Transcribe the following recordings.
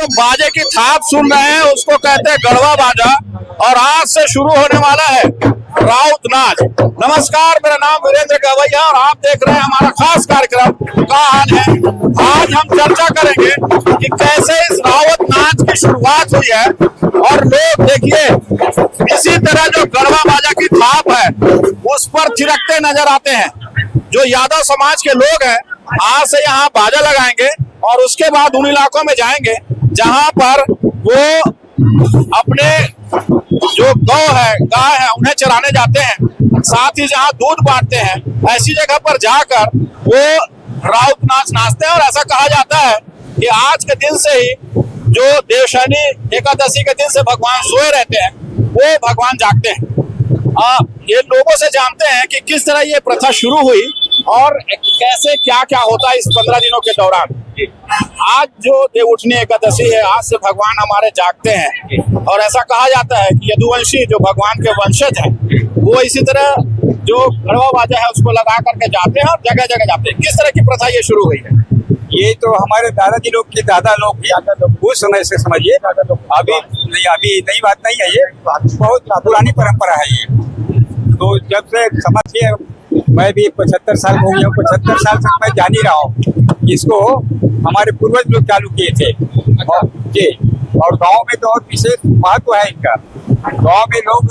जो बाजे की थाप सुन रहे हैं उसको कहते हैं गढ़वा बाजा और आज से शुरू होने वाला है राउत नाच। नमस्कार, मेरा नाम वीरेंद्र गवैया और आप देख रहे हैं हमारा खास कार्यक्रम का हाल है। आज हम चर्चा करेंगे कि कैसे इस राउत नाच की शुरुआत हुई है और लोग देखिए इसी तरह जो गढ़वा बाजा की थाप है उस पर थिरकते नजर आते हैं। जो यादव समाज के लोग हैं आज से यहाँ बाजा लगाएंगे और उसके बाद उन इलाकों में जाएंगे जहां पर वो अपने जो गाय है उन्हें चराने जाते हैं, साथ ही जहां दूध बांटते हैं ऐसी जगह पर जाकर वो राउत नाच नाचते हैं। और ऐसा कहा जाता है कि आज के दिन से ही जो देवशनी एकादशी के दिन से भगवान सोए रहते हैं वो भगवान जागते हैं। ये लोगों से जानते हैं कि किस तरह ये प्रथा शुरू हुई और कैसे क्या क्या होता है इस 15 दिनों के दौरान। आज जो देवउठनी एकादशी है आज से भगवान हमारे जागते हैं और ऐसा कहा जाता है कि यदुवंशी जो भगवान के वंशज हैं वो इसी तरह जो गढ़वा बाजा है उसको लगा करके जाते हैं और जगह जगह जाते हैं। किस तरह की प्रथा ये शुरू हुई है? ये तो हमारे दादाजी लोग के दादा लोग उस समय से समझिए, अभी नई बात नहीं है, ये बहुत पुरानी परंपरा है। ये तो जब से समझिए मैं भी 75 साल हो गया, 75 साल तक मैं जान ही रहा हूँ। इसको हमारे पूर्वज लोग चालू किए थे जी। और गांव में तो और विशेष महत्व है इनका। गांव में लोग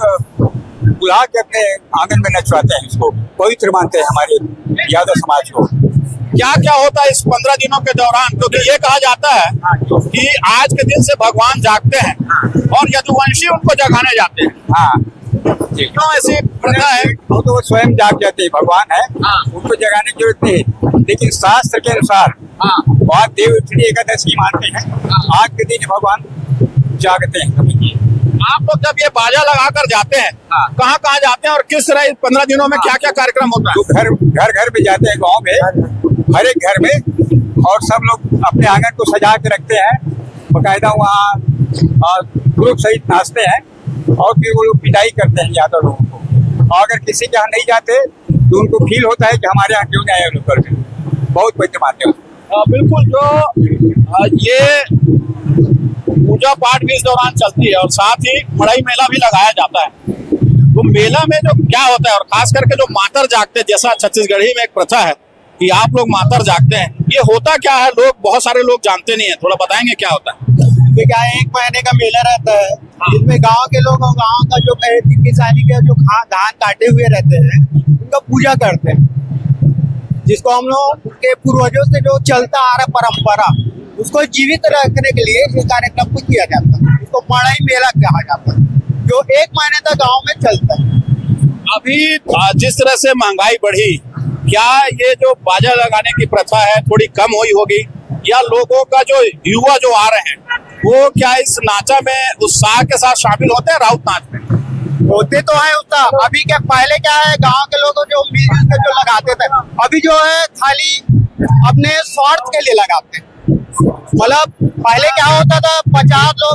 बुला के अपने आंगन में नचवाते हैं, इसको पवित्र मानते हैं हमारे यादव समाज को। क्या क्या होता है इस 15 दिनों के दौरान? क्योंकि ये कहा जाता है कि आज के दिन से भगवान जागते हैं और यदुवंशी उनको जगाने जाते हैं। हाँ, क्यों ऐसी प्रथा है? वो तो स्वयं जाग जाते हैं, भगवान है, उनको जगाने की जरूरत नहीं। लेकिन शास्त्र के अनुसार वहाँ देवउठनी एकादशी मानते हैं, आज के दिन भगवान जागते हैं। आप लोग जब ये बाजा लगा कर जाते हैं कहाँ कहाँ जाते हैं और किस तरह इस 15 दिनों में क्या क्या कार्यक्रम होता है? तो घर में जाते हैं, गाँव में हर एक घर में, और सब लोग अपने आंगन को सजा के रखते हैं बकायदा। वहाँ ग्रुप सहित नाचते हैं और फिर वो लोग विदाई करते हैं यादव लोगों को। और अगर किसी के यहाँ नहीं जाते तो उनको फील होता है कि हमारे यहाँ क्यों नहीं आए लोग करके, बहुत पवित्र मानते हैं। बिल्कुल, जो ये पूजा पाठ भी इस दौरान चलती है और साथ ही मड़ई मेला भी लगाया जाता है। तो मेला में जो क्या होता है और खास करके जो मातर जागते हैं, जैसा छत्तीसगढ़ी में एक प्रथा है कि आप लोग मातर जागते हैं, ये होता क्या है? लोग बहुत सारे लोग जानते नहीं है, थोड़ा बताएंगे क्या होता है? क्या है, 1 महीने का मेला रहता है जिसमें गांव के लोग और गांव का जो किसानी के जो धान काटे हुए रहते हैं उनका पूजा करते हैं, जिसको हम लोग के पूर्वजों से जो चलता आ रहा परंपरा उसको जीवित रखने के लिए ये कार्यक्रम को किया जाता है। इसको मड़ई मेला कहा जाता है, जो 1 महीने तक गाँव में चलता है। अभी जिस तरह से महंगाई बढ़ी, क्या ये जो बाजा लगाने की प्रथा है थोड़ी कम हुई होगी या लोगों का जो युवा जो आ रहे हैं वो क्या इस नाचा में उत्साह के साथ शामिल होते हैं? राउत नाच में होते तो है उत्साह। अभी क्या, पहले क्या है, गांव के लोग जो मिलजुल के जो लगाते थे, अभी जो है खाली अपने स्वार्थ के लिए लगाते हैं। मतलब पहले क्या होता था, 50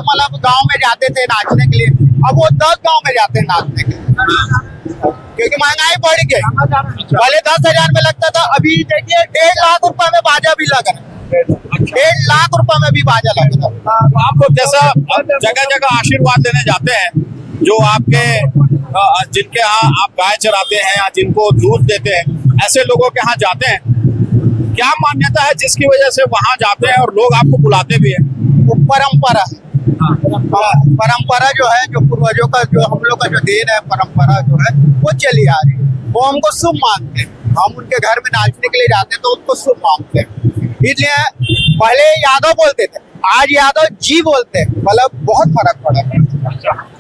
मतलब गांव में जाते थे नाचने के लिए, अब वो 10 गांव में जाते हैं नाचने के लिए, क्योंकि महंगाई बढ़ गई। पहले 10,000 में लगता था, अभी देखिए 1.5 लाख रुपए में बाजा भी लग रहा है। 1.5 लाख रुपए में भी बाजा लग रहा है। आप लोग जैसा जगह जगह आशीर्वाद देने जाते हैं, जो आपके जिनके यहाँ आप गाय चराते हैं या जिनको दूध देते हैं, ऐसे लोगों के यहाँ जाते हैं, क्या मान्यता है जिसकी वजह से वहाँ जाते हैं और लोग आपको बुलाते भी हैं? वो परंपरा है। परंपरा जो है, जो पूर्वजों का, जो हम लोग का जो देन है, परंपरा जो है वो चली आ रही है, वो हमको शुभ मानते हैं। हम उनके घर में नाचने के लिए जाते हैं तो उनको शुभ मानते हैं। इसलिए पहले यादव बोलते थे, आज यादव जी बोलते हैं, मतलब बहुत फर्क पड़ा है।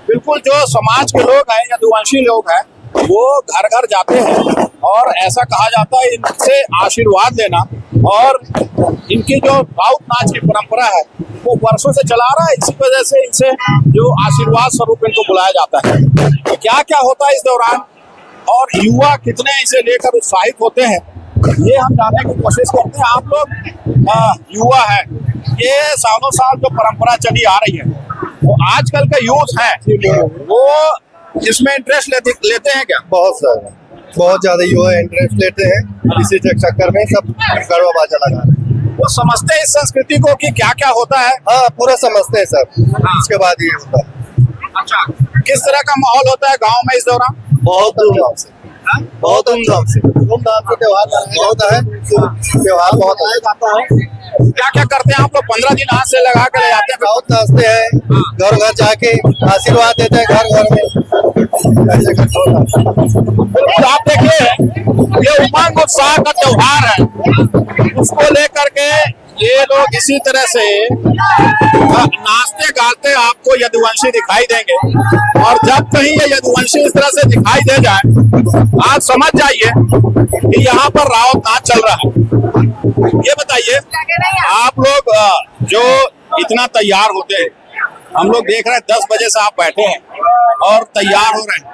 बिल्कुल, जो समाज के लोग हैं, यदुवंशी लोग हैं, वो घर घर जाते हैं और ऐसा कहा जाता है इनसे आशीर्वाद लेना, और इनकी जो राउत नाच की परंपरा है वो वर्षों से चला आ रहा है। इसी वजह से इनसे जो आशीर्वाद स्वरूप इनको बुलाया जाता है। तो क्या क्या होता है इस दौरान और युवा कितने इसे लेकर उत्साहित होते हैं, ये हम जानने की कोशिश करते हैं। आप लोग युवा है, ये सालों साल जो परंपरा चली आ रही है, वो आजकल का यूथ है वो इसमें इंटरेस्ट लेते हैं क्या? बहुत ज्यादा युवा इंटरेस्ट लेते हैं, इसी चक्कर में सब गढ़वा बाजा लगा रहे हैं। वो समझते हैं इस संस्कृति को कि क्या क्या होता है। हाँ पूरा समझते हैं सर, इसके बाद ये होता है। अच्छा, किस तरह का माहौल होता है गांव में इस दौरान? बहुत धूमधाम से, बहुत धूमधाम से त्योहार होता है, त्योहार बहुत आता है। क्या क्या करते हैं आप लोग? 15 दिन हाथ से लगा के ले जाते हैं। बहुत नाचते हैं, घर घर जाके आशीर्वाद देते हैं घर घर में, ऐसे करके होता है। बिल्कुल, आप देखिए ये उमंग उत्साह का त्योहार है, उसको लेकर के ये लोग इसी तरह से नाचते गाते आपको यदुवंशी दिखाई देंगे। और जब कहीं ये यदुवंशी इस तरह से दिखाई दे जाए, आप समझ जाइए कि यहाँ पर रावत नाच चल रहा है। ये बताइए, आप लोग जो इतना तैयार होते हैं, हम लोग देख रहे हैं 10 बजे से आप बैठे हैं और तैयार हो रहे हैं,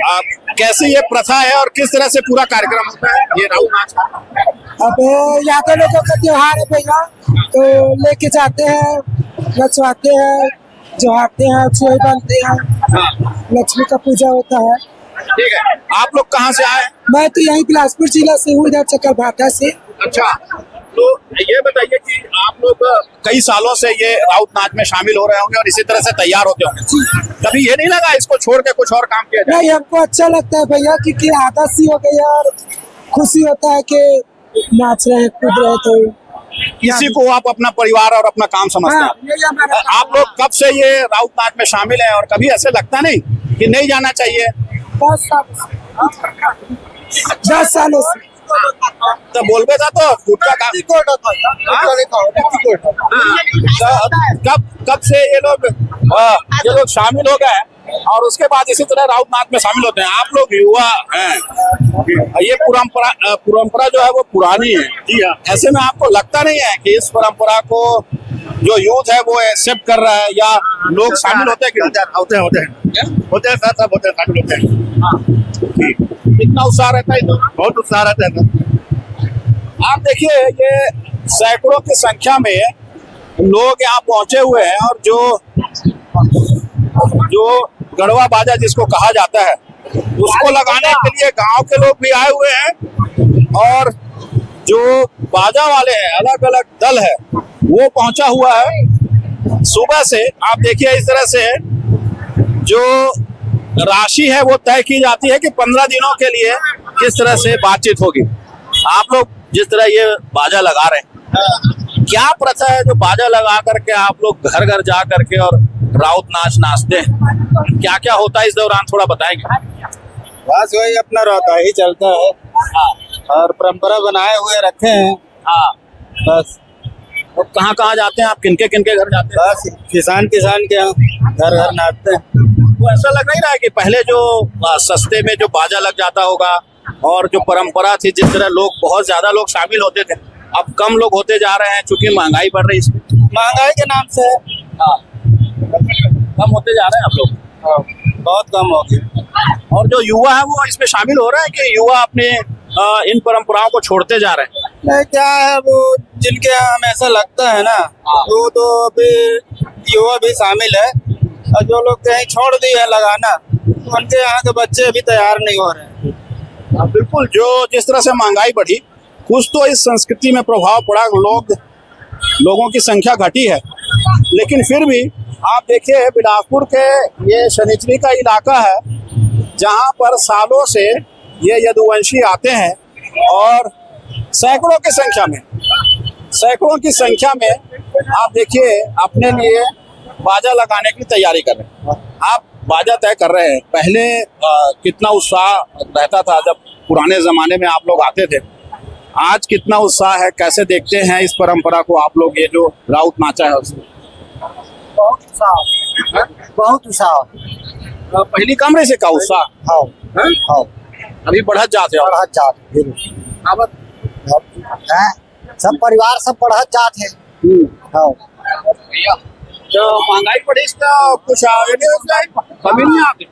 आप कैसी ये प्रथा है और किस तरह से पूरा कार्यक्रम होता है ये राउत नाच का? अब यादव लोगों का त्योहार है भैया, तो लेके जाते हैं, नचवाते हैं, जोहाते हैं, चोई बनते हैं, लक्ष्मी का पूजा होता है। ठीक है, आप लोग कहाँ से आए? मैं तो यहीं बिलासपुर जिला से हूँ, इधर चकरभाटा से। अच्छा, तो ये बताइए कि आप लोग कई सालों से ये राउत नाच में शामिल हो रहे होंगे और इसी तरह से तैयार होते होंगे, कभी ये नहीं लगा इसको छोड़ के कुछ और काम किया जाए? नहीं, हमको अच्छा लगता है भैया, क्योंकि आदत सी हो गई है और खुशी होता है कि नाच रहे कूद रहे, तो किसी को आप अपना परिवार और अपना काम समझते हाँ, हैं। यही हमारा आप लोग कब से ये राउत नाच में शामिल हैं और कभी ऐसे लगता नहीं कि नहीं जाना चाहिए? 10 सालों से। तो बोलबे था तो गुटका का कब से ये लोग शामिल हो गए और उसके बाद इसी तरह राउत नाच में शामिल होते हैं? आप लोग युवा हैं, ये परंपरा जो है वो पुरानी है। जी हाँ, ऐसे में आपको लगता नहीं है कि इस परंपरा को जो यूथ है वो एक्सेप्ट कर रहा है या लोग शामिल होते हैं कि होते हैं साथ होते हैं, शामिल होते हैं। कितना उत्साह रहता है? बहुत उत्साह रहता है। आप देखिए ये सैकड़ों की संख्या में लोग यहाँ पहुंचे हुए हैं और जो गढ़वा बाजा जिसको कहा जाता है उसको लगाने के लिए गांव के लोग भी आए हुए हैं और जो बाजा वाले हैं, अलग अलग दल है, वो पहुंचा हुआ है सुबह से। आप देखिए इस तरह से जो राशि है वो तय की जाती है कि 15 दिनों के लिए किस तरह से बातचीत होगी। आप लोग जिस तरह ये बाजा लगा रहे हैं, क्या प्रथा है जो बाजा लगा करके आप लोग घर घर जा करके और राउत नाच नाचते हैं? क्या क्या होता है इस दौरान, थोड़ा बताएंगे? बस वही अपना रहता ही चलता है और परंपरा बनाए हुए रखे हैं। हाँ, बस तो कहाँ कहाँ जाते हैं आप, किनके किनके घर जाते हैं? बस किसान के यहाँ घर घर नाचते हैं। तो ऐसा लग नहीं रहा है कि पहले जो सस्ते में जो बाजा लग जाता होगा और जो परंपरा थी, जिस तरह लोग बहुत ज्यादा लोग शामिल होते थे, अब कम लोग होते जा रहे हैं क्योंकि महंगाई बढ़ रही है? महंगाई के नाम से कम होते जा रहे हैं आप लोग? बहुत कम हो गया। और जो युवा है वो इसमें शामिल हो रहा है कि युवा अपने इन परंपराओं को छोड़ते जा रहे हैं? नहीं, क्या है वो जिनके यहाँ हमेशा लगता है ना, वो तो अभी युवा भी शामिल है और जो लोग कहीं छोड़ दिए है लगाना, उनके यहाँ के बच्चे अभी तैयार नहीं हो रहे हैं। बिल्कुल, जो जिस तरह से महंगाई बढ़ी, कुछ तो इस संस्कृति में प्रभाव पड़ा, लोगों की संख्या घटी है, लेकिन फिर भी आप देखिए बिलासपुर के ये शनिचरी का इलाका है जहाँ पर सालों से ये यदुवंशी आते हैं और सैकड़ों की संख्या में आप देखिए अपने लिए बाजा लगाने की तैयारी कर रहे हैं। आप बाजा तय कर रहे हैं, पहले कितना उत्साह रहता था जब पुराने जमाने में आप लोग आते थे, आज कितना उत्साह है? कैसे देखते हैं इस परंपरा को आप लोग, ये जो राउत नाचा है उसमें? बहुत उत्साह। पहली कमरे से का उत्साह हाँ अभी बढ़त जाते हो? सब परिवार सब बढ़त जाते हैं। तो महंगाई बढ़ी इसका कुछ आगे नहीं हो जाए, कमी नहीं आती?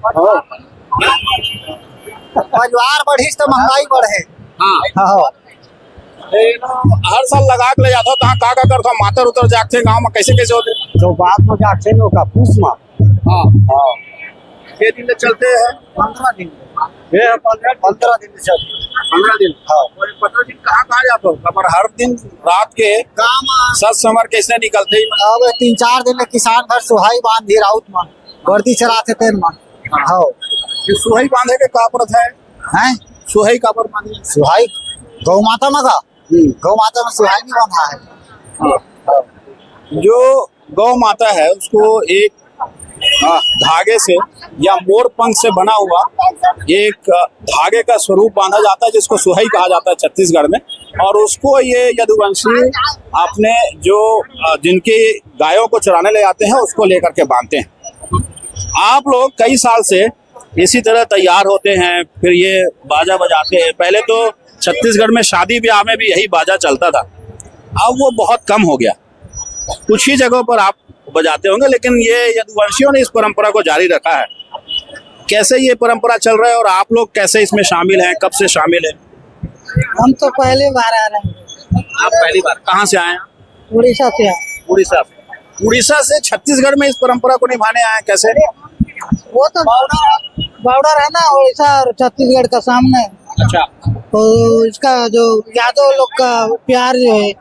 परिवार बढ़ी तो महंगाई बढ़े। हाँ, हर साल लगा के ले जाता हूँ, कहाँ का करता हूँ, मातर उतर जागते गांव में कैसे होते? तो बात में जाते हैं का पूछ मार। हाँ, 6 दिन चलते हैं? 15 दिन। 15 दिन चलते। 15 दिन। हाँ, 15 दिन कहाँ जाते हो? पर हर दिन रात के काम सत समर कैसे निकलते ही अब 3-4 दिन में किसान घर सुहाई बांध दी राउत में वर्दी चलाते थे मन हाँ ये सुहाई बांधे के का प्रथा है? हैं सुहाई का पर बांधे सुहाई गौ माता में का गौ माता में सुहाई नहीं बांधा है। जो गौ माता है उसको एक धागे से या मोर पंख से बना हुआ एक धागे का स्वरूप बांधा जाता है जिसको सुहाई कहा जाता है छत्तीसगढ़ में। और उसको ये यदुवंशी अपने जो जिनकी गायों को चराने ले जाते हैं उसको लेकर के बांधते हैं। आप लोग कई साल से इसी तरह तैयार होते हैं, फिर ये बाजा बजाते हैं। पहले तो छत्तीसगढ़ में शादी ब्याह में भी यही बाजा चलता था, अब वो बहुत कम हो गया। कुछ ही जगहों पर आप बजाते होंगे, लेकिन ये यदुवंशियों ने इस परंपरा को जारी रखा है। कैसे ये परंपरा चल रहा है और आप लोग कैसे इसमें शामिल हैं, कब से शामिल हैं? हम तो पहले बार आ रहे हैं, आप पहली बार कहाँ से आए हैं? उड़ीसा से आए। उड़ीसा से छत्तीसगढ़ में इस परंपरा को निभाने आए हैं, कैसे? वो तो बॉर्डर है ना उड़ीसा और छत्तीसगढ़ का सामने, अच्छा, तो इसका जो यादव लोग का प्यार जो है,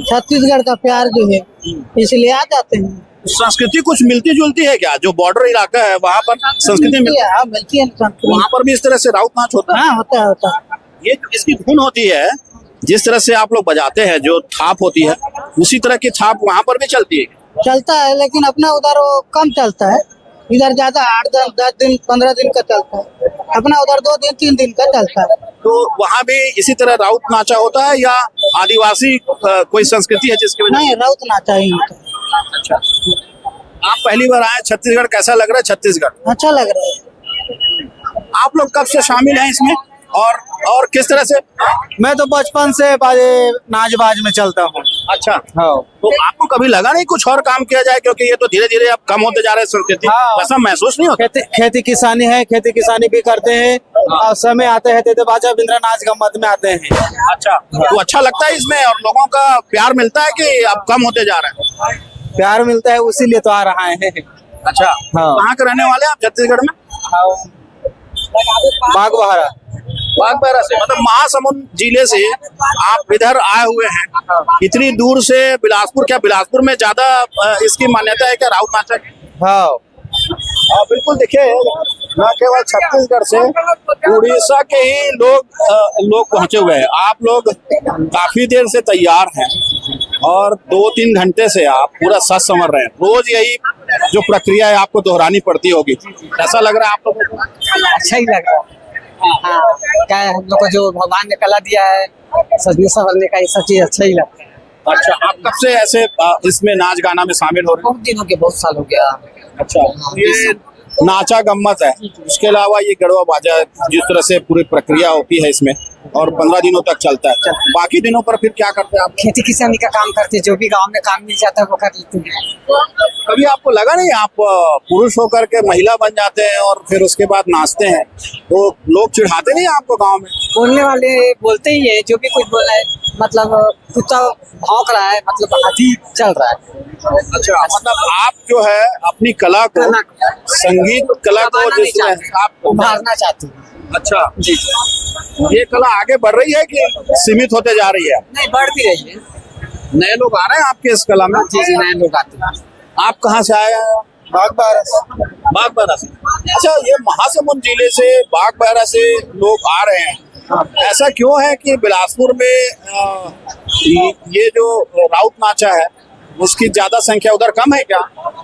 छत्तीसगढ़ का प्यार जो है, इसलिए आ जाते हैं। संस्कृति कुछ मिलती जुलती है क्या? जो बॉर्डर इलाका है वहाँ पर संस्कृति मिलती है? हाँ मिलती है संस्कृति। वहाँ पर भी इस तरह से राउत नाच होता है? हाँ होता है। ये जो इसकी धुन होती है, जिस तरह से आप लोग बजाते हैं, जो थाप होती है, उसी तरह की थाप वहाँ पर भी चलती है? चलता है, लेकिन अपना उधर वो कम चलता है, इधर ज्यादा 8-10 दिन 15 दिन का चलता है, अपना उधर 2 दिन 3 दिन का चलता है। तो वहाँ भी इसी तरह राउत नाचा होता है या आदिवासी कोई संस्कृति है जिसकी वजह नहीं, राउत नाचा ही होता है। से? अच्छा, आप पहली बार आए छत्तीसगढ़, कैसा लग रहा है छत्तीसगढ़? अच्छा लग रहा है। आप लोग कब से शामिल हैं इसमें और किस तरह से? मैं तो बचपन से नाच बाज में चलता हूँ। अच्छा, हाँ तो आपको कभी लगा नहीं कुछ और काम किया जाए, क्योंकि ये तो धीरे धीरे अब कम होते जा रहे हैं संस्कृति? हाँ। ऐसा महसूस नहीं होता? खेती किसानी है, खेती किसानी भी करते हैं और समय आते हैं तो बाजा बिंद्रा नाच गम्मत में आते हैं। अच्छा, तो अच्छा लगता है इसमें और लोगों का प्यार मिलता है कि अब कम होते जा रहे हैं? प्यार मिलता है, उसीलिए तो आ रहा है। अच्छा, हाँ। कहाँ के रहने वाले हैं आप छत्तीसगढ़ में? बागबाहरा। बागबाहरा से, मतलब महासमुंद जिले से आप इधर आए हुए हैं इतनी दूर से बिलासपुर। क्या बिलासपुर में ज्यादा इसकी मान्यता है क्या राउत नाचा की? हाँ बिल्कुल, देखिए न केवल छत्तीसगढ़ से उड़ीसा के ही लोग पहुंचे हुए हैं। आप लोग काफी देर से तैयार हैं और 2-3 घंटे से आप पूरा सज संवर रहे हैं। रोज यही जो प्रक्रिया है आपको दोहरानी पड़ती होगी, ऐसा लग रहा है आप लोगों को? अच्छा ही लग रहा है। हाँ, क्या है, हम लोग को जो भगवान ने कला दिया है सजने संवरने का, ये सब चीज अच्छा ही लगता है। अच्छा, आप कब से ऐसे इसमें नाच गाना में शामिल हो रहे हैं? बहुत दिन हो गए, बहुत साल हो गया। अच्छा, ये नाचा गम्मत है, उसके अलावा ये गढ़वा बाजा, जिस तरह से पूरी प्रक्रिया होती है इसमें और 15 दिनों तक चलता है। बाकी दिनों पर फिर क्या करते हैं आप? खेती किसानी का काम करते हैं, जो भी गांव में काम मिल जाता है वो कर लेते हैं। कभी आपको लगा नहीं आप पुरुष होकर के महिला बन जाते हैं और फिर उसके बाद नाचते हैं, तो लोग चिढ़ाते नहीं आपको गाँव में? बोलने वाले बोलते ही है, जो भी कुछ बोला है, मतलब कुत्ता भौंक रहा है, मतलब हाथी चल रहा है। अच्छा, मतलब आप जो है अपनी कला को, संगीत कला को जिसमें आप उभारना चाहते हैं। अच्छा जी, ये कला आगे बढ़ रही है कि सीमित होते जा रही है? नहीं, बढ़ भी रही है। नए लोग आ रहे हैं आपके इस कला में? जी जी, नए लोग आते हैं। आप कहाँ से आए हैं? बागबाहरा से। अच्छा, ये महासमुंद जिले से बागबाहरा से लोग आ रहे हैं, ऐसा क्यों है कि बिलासपुर में ये जो राउत नाचा है उसकी ज्यादा संख्या उधर कम है क्या?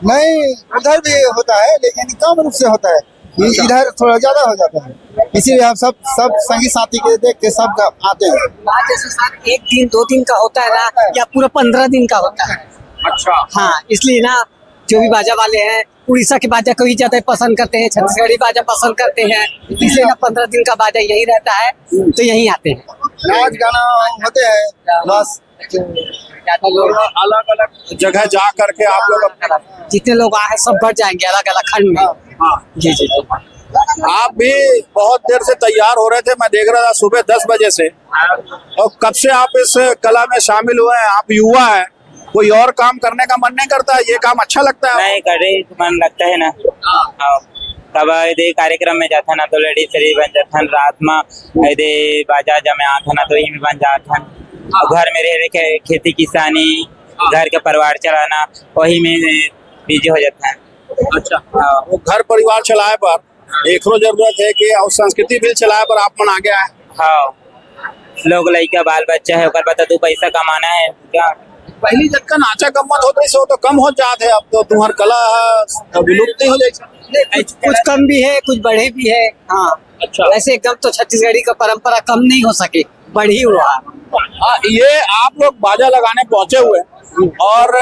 नहीं, उधर भी होता है लेकिन कम रूप से होता है, इधर थोड़ा ज्यादा हो जाता है, इसीलिए हम सब संगी साथी के देख के सब आते हैं। जैसे सर 1 दिन 2 दिन का होता है ना, या पूरा 15 दिन का होता है। अच्छा, हाँ, इसलिए ना जो भी बाजा वाले हैं उड़ीसा के बाजा को ही ज्यादा पसंद करते हैं, छत्तीसगढ़ी बाजा पसंद करते हैं, इसलिए ना 15 दिन का बाजा यही रहता है, तो यही आते हैं। नाच गाना होते हैं, बस ज्यादा लोग अलग अलग जगह जा करके आप लोग जितने लोग आए हैं सब बढ़ जाएंगे अलग अलग खंड में। हाँ, जी जी। आप भी बहुत देर से तैयार हो रहे थे, मैं देख रहा था सुबह 10 बजे से, और कब से आप इस कला में शामिल हुए हैं? आप युवा हैं, कोई और काम करने का मन नहीं करता? ये काम अच्छा लगता है? नहीं, करे तो मन लगता है ना। हाँ। कब यदि कार्यक्रम में जाता ना तो लेडीज शरीर बन जाता रात में यदि बाजा जमे आता ना तो ही में बन जाता घर में रह के खेती किसानी घर का परिवार चलाना वही में बिजी हो जाता है। अच्छा वो घर परिवार चलाए पर एकरो जरूरत है कि और संस्कृति भी चलाए पर आप मन आ गया है। हाँ लोग लड़का बाल बच्चा है ओकर बता तू पैसा कमाना है क्या। पहली जब का नाचा गम्मत होते से वो तो कम हो जाते हैं, अब तो तुम्हार कला विलुप्त हो जाए। कुछ कम भी है कुछ बढ़े भी है। हाँ अच्छा ऐसे एकदम तो छत्तीसगढ़ी का परंपरा कम नहीं हो सके, बढ़ी हुआ। ये आप लोग बाजा लगाने पहुंचे हुए हैं और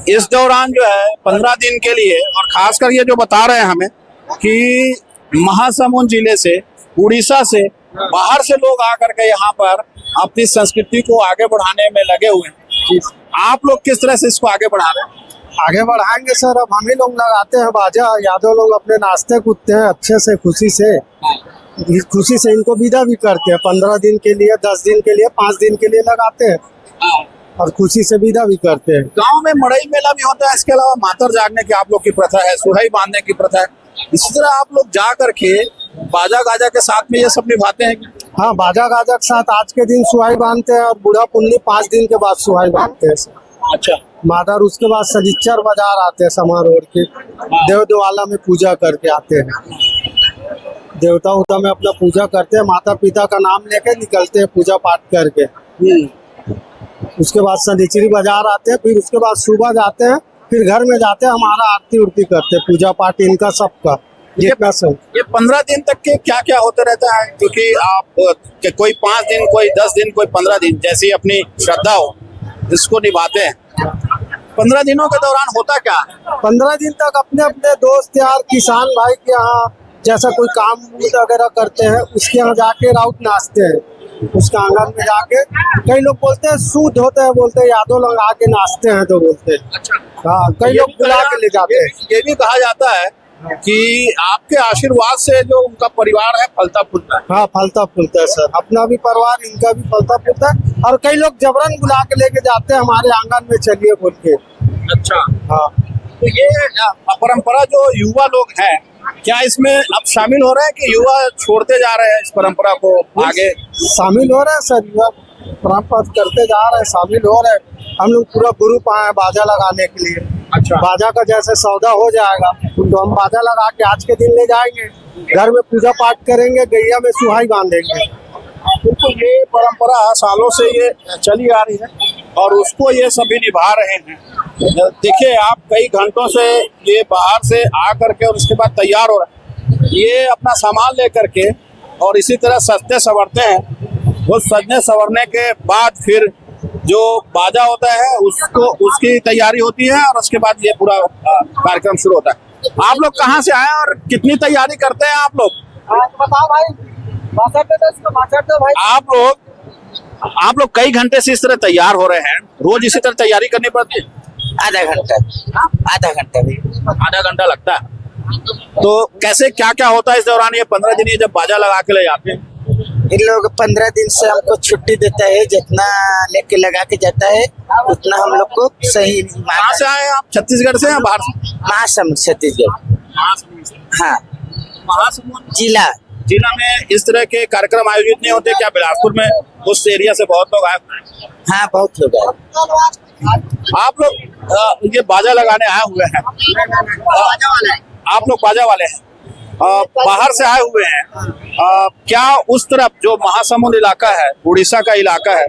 इस दौरान जो है 15 दिन के लिए और खासकर ये जो बता रहे हैं हमें कि महासमुंद जिले से उड़ीसा से बाहर से लोग आकर के यहाँ पर अपनी संस्कृति को आगे बढ़ाने में लगे हुए हैं। आप लोग किस तरह से इसको आगे बढ़ा रहे हैं? आगे बढ़ाएंगे सर। अब हम ही लोग लगाते हैं बाजा, यादव लोग अपने नाचते कूदते हैं अच्छे से खुशी से इनको विदा भी करते हैं 15 दिन के लिए 10 दिन के लिए 5 दिन के लिए लगाते हैं और खुशी से विदा भी करते हैं। गांव में मड़ई मेला भी होता है, इसके अलावा मातर जागने की आप लोग की प्रथा है, सुराही बांधने की प्रथा है, इसी तरह आप लोग जा करके बाजा गाजा के साथ में ये सब निभाते हैं। हाँ बाजा गाजा के साथ आज के दिन सुहाई बांधते हैं और बूढ़ा पुन्नी 5 दिन के बाद सुहाई बांधते हैं सर। अच्छा मादर उसके बाद सनिच्चर बाजार आते हैं समारोह के, देवद्वाला में पूजा करके आते हैं, देवता उता में अपना पूजा करते हैं, माता पिता का नाम लेके निकलते हैं पूजा पाठ करके। उसके बाद सनिचरी बाजार आते हैं, फिर उसके बाद सुबह जाते हैं, फिर घर में जाते हैं, हमारा आरती उरती करते हैं, पूजा पाठ इनका सबका जितना सब। ये 15 दिन तक के क्या क्या होते रहता है? क्योंकि आप कोई 5 दिन कोई 10 दिन कोई 15 दिन जैसी अपनी श्रद्धा हो इसको निभाते हैं। 15 दिनों के दौरान होता क्या है? 15 दिन तक अपने अपने दोस्त यार किसान भाई के यहाँ जैसा कोई काम वगैरह करते हैं उसके यहाँ जाके राउत नाचते हैं, उसका आंगन में जाके। कई लोग बोलते हैं सूद होते हैं, बोलते हैं यादव लोग आके नाचते हैं तो बोलते हैं। हाँ कई लोग बुला के ले जाते हैं। ये भी कहा जाता है कि आपके आशीर्वाद से जो उनका परिवार है फलता फूलता है। हाँ फलता फूलता है सर, अपना भी परिवार इनका भी फलता फूलता है। और कई लोग जबरन बुला के लेके जाते हैं हमारे आंगन में चलिए बोल के। अच्छा हाँ तो ये परंपरा जो युवा लोग हैं क्या इसमें अब शामिल हो रहे हैं कि युवा छोड़ते जा रहे हैं इस परंपरा को आगे? शामिल हो रहे हैं सर, युवा परंपरा करते जा रहे हैं, शामिल हो रहे हैं। हम लोग पूरा ग्रुप आए हैं बाजा लगाने के लिए। अच्छा बाजा का जैसे सौदा हो जाएगा तो हम बाजा लगा के आज के दिन ले जाएंगे, घर में पूजा पाठ करेंगे, गैया में सुहाई बांधेंगे। बिल्कुल ये परंपरा सालों से ये चली आ रही है और उसको ये सभी निभा रहे हैं। देखिए आप कई घंटों से ये बाहर से आ करके और उसके बाद तैयार हो रहे हैं, ये अपना सामान ले करके और इसी तरह सजते संवरते हैं। वो सजने संवरने के बाद फिर जो बाजा होता है उसको उसकी तैयारी होती है और उसके बाद ये पूरा कार्यक्रम शुरू होता है। आप लोग कहाँ से आए और कितनी तैयारी करते हैं आप लोग? बताओ भाई, आप लोग कई घंटे से इस तरह तैयार हो रहे हैं, रोज इसी तरह तैयारी करनी पड़ती है? आधा घंटा भी आधा घंटा लगता है। तो कैसे क्या क्या होता है इस दौरान ये 15 दिन ये जब बाजा लगा के ले जाते हैं? इन लोग 15 दिन से हमको छुट्टी देता है, जितना लेके लगा के जाता है उतना हम लोग को सही। कहाँ से आए आप? छत्तीसगढ़ से या बाहर से? महासमुंद छत्तीसगढ़। हाँ महासमुंद जिला में इस तरह के कार्यक्रम आयोजित नहीं होते क्या? बिलासपुर में उस एरिया से बहुत लोग आए। हाँ बहुत लोग आए। आप लोग ये बाजा लगाने आए हुए हैं, आप लोग बाजा वाले हैं, बाहर से आए हुए हैं। क्या उस तरफ जो महासमुंद इलाका है, उड़ीसा का इलाका है,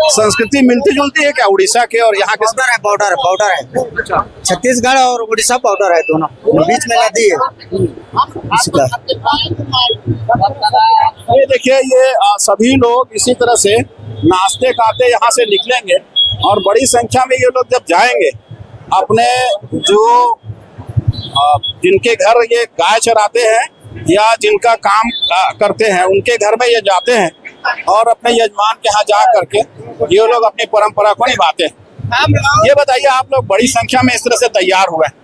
संस्कृति मिलती जुलती है क्या उड़ीसा के और यहाँ के? बॉर्डर है छत्तीसगढ़ और उड़ीसा बॉर्डर है, दोनों बीच में नदी है इसका। ये देखिए ये सभी लोग इसी तरह से नाचते गाते यहाँ से निकलेंगे और बड़ी संख्या में ये लोग जब जाएंगे अपने जो जिनके घर ये गाय चराते हैं या जिनका काम करते हैं उनके घर में ये जाते हैं और अपने यजमान के यहाँ जा करके ये लोग अपनी परंपरा को निभाते हैं। ये बताइए आप लोग बड़ी संख्या में इस तरह से तैयार हुए हैं,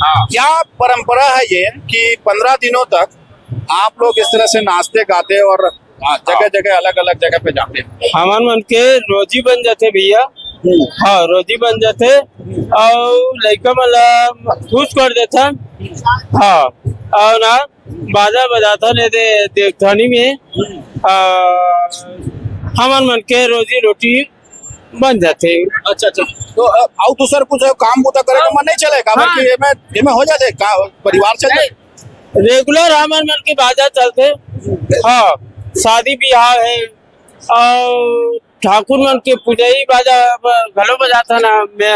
क्या परंपरा है ये कि 15 दिनों तक आप लोग इस तरह से नाचते गाते और जगह जगह अलग अलग जगह पे जाते हैं? हमारे मन के रोजी बन जाते भैया, हाँ रोजी बन जाते और लड़का मतलब खुश कर देता। हाँ और ना बाजा बजाता नहीं दे देखथानी में हमार मन के रोजी रोटी बन जाते। अच्छा अच्छा, तो आउ दूसर कुछ काम बुता करे का मन नहीं चलेगा? हाँ। बाकी ये में हो जाते का परिवार चल जाए? रेगुलर हमार मन के बाजा चलते। हाँ शादी ब्याह है और ठाकुर मन के पुजाई बाजा घलो बजाता ना मैं।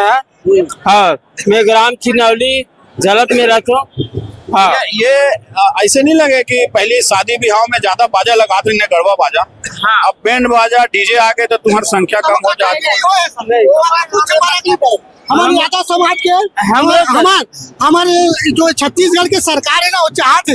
हाँ मैं ग्राम चिनौली झलक में रहता हूँ। हाँ ये ऐसे नहीं लगे कि पहले शादी ब्याह में ज्यादा बाजा लगाते थे गढ़वा बाजा, हाँ। अब बैंड बाजा डीजे आ गए तो तुम्हारी संख्या कम हो जाती है। हमारे यादव समाज के हमारे जो छत्तीसगढ़ के सरकार है ना, वो चाहते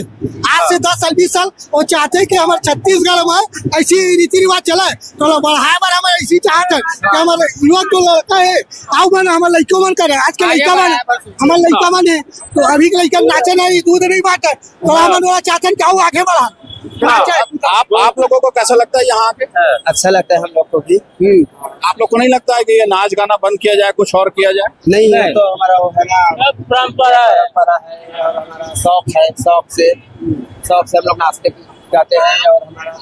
आज से 10 साल 20 साल वो चाहते हैं कि हमारे छत्तीसगढ़ में ऐसी रीति रिवाज चला है, तो बढ़ाए बार हमारे ऐसी चाहते हैं कि हमारे युवा जो लड़का है आओ मन हमारे लड़कों मन करे। आज के लड़का मन हमारे लड़का मन है तो अभी के लड़का नाचे नहीं दूध नहीं बांटे, तो हम चाहते हैं कि आओ आगे बढ़ा। आप लोगों को कैसा लगता है यहाँ के? अच्छा लगता है हम लोग को भी। आप लोग को नहीं लगता है कि ये नाच गाना बंद किया जाए, कुछ और किया जाए? नहीं है तो हमारा वो है ना परंपरा है और हमारा शौक है, शौक से हम लोग नाचते गाते हैं। और हमारा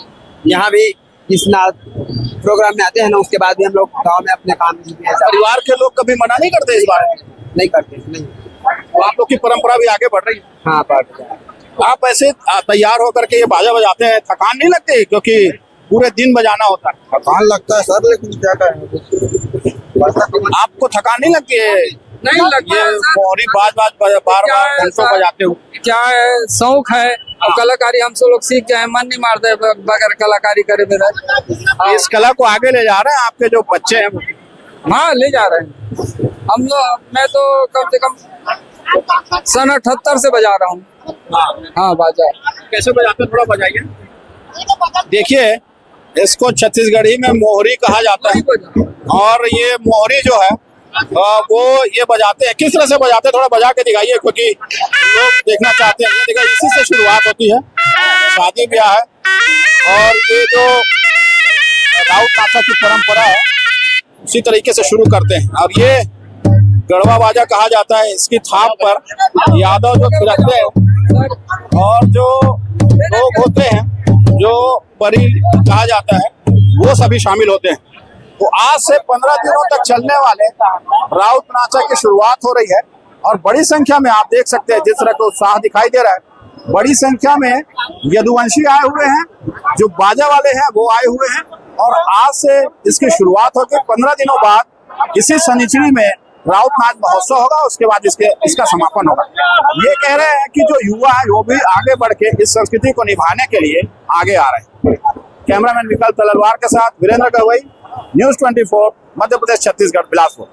यहाँ भी इस प्रोग्राम में आते हैं ना, उसके बाद भी हम लोग गाँव में अपने काम में परिवार के लोग कभी मना नहीं करते इस बारे में? नहीं करते नहीं। तो आप लोग की परंपरा भी आगे बढ़ रही है। हाँ बढ़ आप ऐसे तैयार होकर के ये बाजा बजाते हैं, थकान नहीं लगती? क्योंकि पूरे दिन बजाना होता है। थकान लगता है सर, लेकिन क्या करें। आपको थकान नहीं लगती है? नहीं लगता ये है सर। मोहरी बार बार घंटों बजाते हो। क्या है शौक है और कलाकारी हम सब लोग सीख जाए, मन नहीं मारते बगैर कलाकारी करे मेरा। इस कला को आगे ले जा रहे हैं आपके जो बच्चे हैं? हाँ ले जा रहे हैं हम लोग। मैं तो कम से कम सन 78 से बजा रहा हूँ। हाँ बाजा कैसे बजाते हैं, थोड़ा बजाइए। देखिए इसको छत्तीसगढ़ी में मोहरी कहा जाता है, और ये मोहरी जो है वो ये बजाते हैं। किस तरह से बजाते हैं थोड़ा बजा के दिखाइए, क्योंकि लोग देखना चाहते हैं। ये देखिए इसी से शुरुआत होती है, शादी ब्याह है, और ये जो राउत नाचा की परंपरा है उसी तरीके से शुरू करते हैं। और ये गढ़वा बाजा कहा जाता है। इसकी थाप पर यादव जो थिरकते हैं और जो लोग होते हैं जो परी कहा जाता है वो सभी शामिल होते हैं। तो आज से 15 दिनों तक चलने वाले राउत नाचा की शुरुआत हो रही है, और बड़ी संख्या में आप देख सकते हैं जिस तरह का उत्साह दिखाई दे रहा है। बड़ी संख्या में यदुवंशी आए हुए हैं, जो बाजा वाले हैं वो आए हुए हैं, और आज से इसकी शुरुआत होकर 15 दिनों बाद इसी शनिचरी में राउत नाच महोत्सव होगा। उसके बाद इसका समापन होगा। ये कह रहे हैं कि जो युवा है वो भी आगे बढ़ के इस संस्कृति को निभाने के लिए आगे आ रहे हैं। कैमरामैन विकल्प तलवार के साथ वीरेंद्र गवई, न्यूज़ 24, मध्य प्रदेश, छत्तीसगढ़, बिलासपुर।